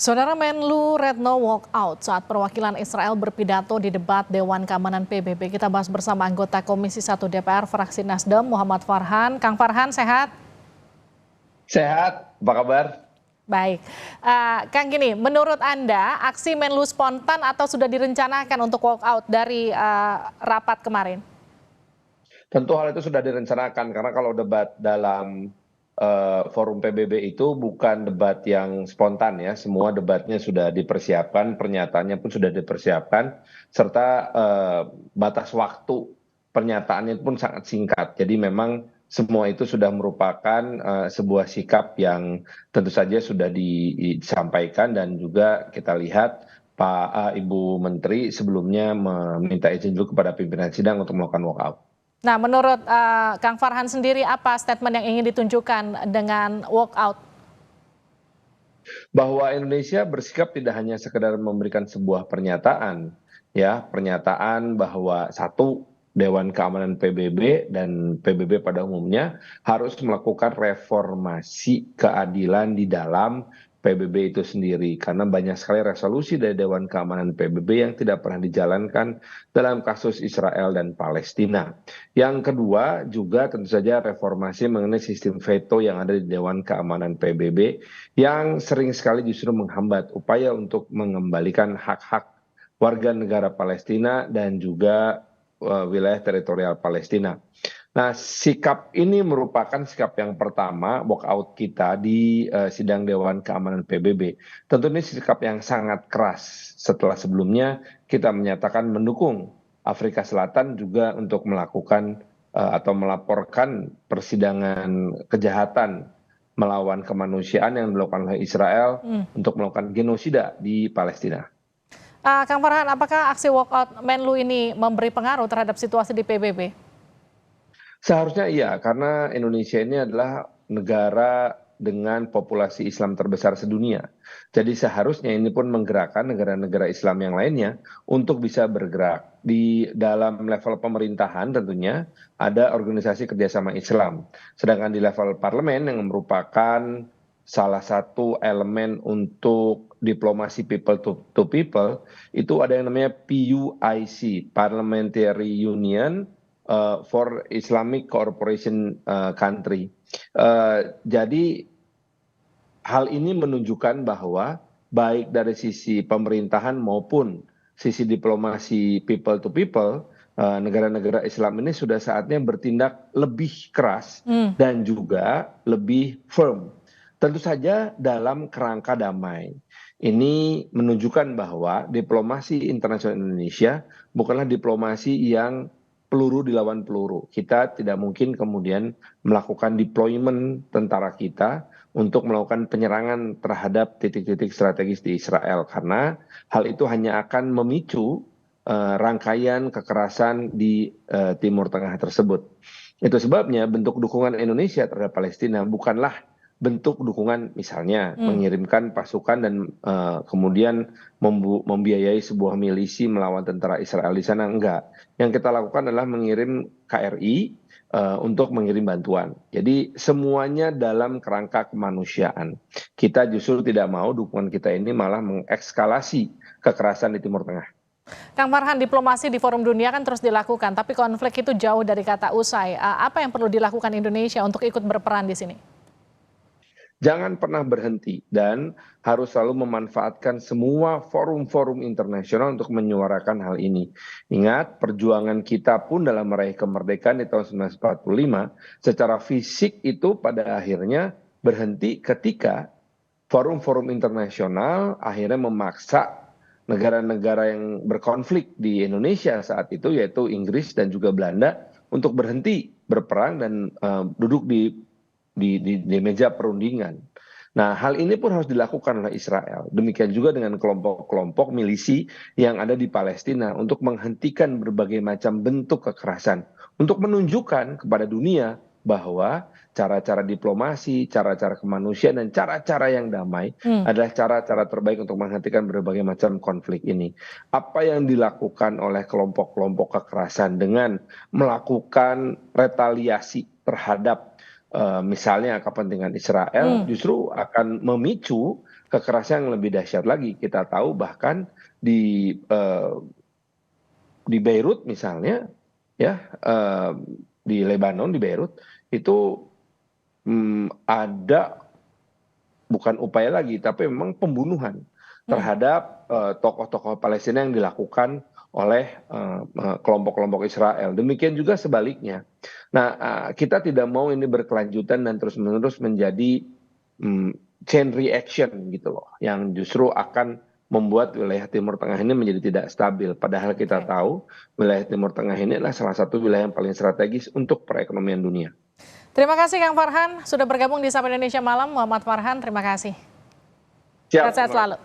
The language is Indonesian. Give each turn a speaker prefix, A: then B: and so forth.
A: Saudara Menlu Retno walk out saat perwakilan Israel berpidato di debat Dewan Keamanan PBB. Kita bahas bersama anggota Komisi 1 DPR fraksi Nasdem Muhammad Farhan. Kang Farhan sehat?
B: Sehat, apa kabar?
A: Baik. Kang gini, menurut Anda aksi Menlu spontan atau sudah direncanakan untuk walk out dari rapat kemarin?
B: Tentu hal itu sudah direncanakan karena kalau debat dalam forum PBB itu bukan debat yang spontan ya, semua debatnya sudah dipersiapkan, pernyataannya pun sudah dipersiapkan, serta batas waktu pernyataannya pun sangat singkat. Jadi memang semua itu sudah merupakan sebuah sikap yang tentu saja sudah disampaikan dan juga kita lihat Ibu Menteri sebelumnya meminta izin dulu kepada pimpinan sidang untuk melakukan walkout.
A: Nah, menurut Kang Farhan sendiri apa statement yang ingin ditunjukkan dengan walk out?
B: Bahwa Indonesia bersikap tidak hanya sekedar memberikan sebuah pernyataan, ya, pernyataan bahwa satu Dewan Keamanan PBB dan PBB pada umumnya harus melakukan reformasi keadilan di dalam PBB itu sendiri karena banyak sekali resolusi dari Dewan Keamanan PBB yang tidak pernah dijalankan dalam kasus Israel dan Palestina. Yang kedua juga tentu saja reformasi mengenai sistem veto yang ada di Dewan Keamanan PBB yang sering sekali justru menghambat upaya untuk mengembalikan hak-hak warga negara Palestina dan juga wilayah teritorial Palestina. Nah, sikap ini merupakan sikap yang pertama walkout kita di sidang Dewan Keamanan PBB. Tentu ini sikap yang sangat keras setelah sebelumnya kita menyatakan mendukung Afrika Selatan juga untuk melakukan atau melaporkan persidangan kejahatan melawan kemanusiaan yang dilakukan oleh Israel untuk melakukan genosida di Palestina.
A: Kang Farhan, apakah aksi walkout Menlu ini memberi pengaruh terhadap situasi di PBB?
B: Seharusnya iya, karena Indonesia ini adalah negara dengan populasi Islam terbesar sedunia. Jadi seharusnya ini pun menggerakkan negara-negara Islam yang lainnya untuk bisa bergerak. Di dalam level pemerintahan tentunya ada organisasi kerjasama Islam. Sedangkan di level parlemen yang merupakan salah satu elemen untuk diplomasi people to people, itu ada yang namanya PUIC, Parliamentary Union for Islamic Cooperation Country. Jadi hal ini menunjukkan bahwa baik dari sisi pemerintahan maupun sisi diplomasi people to people, negara-negara Islam ini sudah saatnya bertindak lebih keras dan juga lebih firm. Tentu saja dalam kerangka damai. Ini menunjukkan bahwa diplomasi internasional Indonesia bukanlah diplomasi yang peluru dilawan peluru. Kita tidak mungkin kemudian melakukan deployment tentara kita untuk melakukan penyerangan terhadap titik-titik strategis di Israel karena hal itu hanya akan memicu rangkaian kekerasan di Timur Tengah tersebut. Itu sebabnya bentuk dukungan Indonesia terhadap Palestina bukanlah bentuk dukungan misalnya mengirimkan pasukan dan kemudian membiayai sebuah milisi melawan tentara Israel di sana, enggak. Yang kita lakukan adalah mengirim KRI untuk mengirim bantuan. Jadi semuanya dalam kerangka kemanusiaan. Kita justru tidak mau dukungan kita ini malah mengekskalasi kekerasan di Timur Tengah.
A: Kang Farhan, diplomasi di forum dunia kan terus dilakukan, tapi konflik itu jauh dari kata usai. Apa yang perlu dilakukan Indonesia untuk ikut berperan di sini?
B: Jangan pernah berhenti dan harus selalu memanfaatkan semua forum-forum internasional untuk menyuarakan hal ini. Ingat, perjuangan kita pun dalam meraih kemerdekaan di tahun 1945 secara fisik itu pada akhirnya berhenti ketika forum-forum internasional akhirnya memaksa negara-negara yang berkonflik di Indonesia saat itu yaitu Inggris dan juga Belanda untuk berhenti berperang dan duduk di meja perundingan. Nah, hal ini pun harus dilakukan oleh Israel. Demikian juga dengan kelompok-kelompok milisi yang ada di Palestina untuk menghentikan berbagai macam bentuk kekerasan. Untuk menunjukkan kepada dunia bahwa cara-cara diplomasi, cara-cara kemanusiaan, dan cara-cara yang damai adalah cara-cara terbaik untuk menghentikan berbagai macam konflik ini. Apa yang dilakukan oleh kelompok-kelompok kekerasan dengan melakukan retaliasi terhadap misalnya kepentingan Israel justru akan memicu kekerasan yang lebih dahsyat lagi. Kita tahu bahkan di Beirut misalnya, ya di Lebanon, di Beirut itu ada bukan upaya lagi, tapi memang pembunuhan terhadap tokoh-tokoh Palestina yang dilakukan oleh kelompok-kelompok Israel. Demikian juga sebaliknya. Nah, kita tidak mau ini berkelanjutan dan terus-menerus menjadi chain reaction gitu loh, yang justru akan membuat wilayah Timur Tengah ini menjadi tidak stabil. Padahal kita
A: Oke.
B: tahu wilayah Timur Tengah ini adalah salah satu wilayah yang paling strategis untuk perekonomian dunia.
A: Terima kasih Kang Farhan sudah bergabung di Sapa Indonesia Malam. Muhammad Farhan, terima kasih.
B: Siap.
A: Sehat-sehat selalu.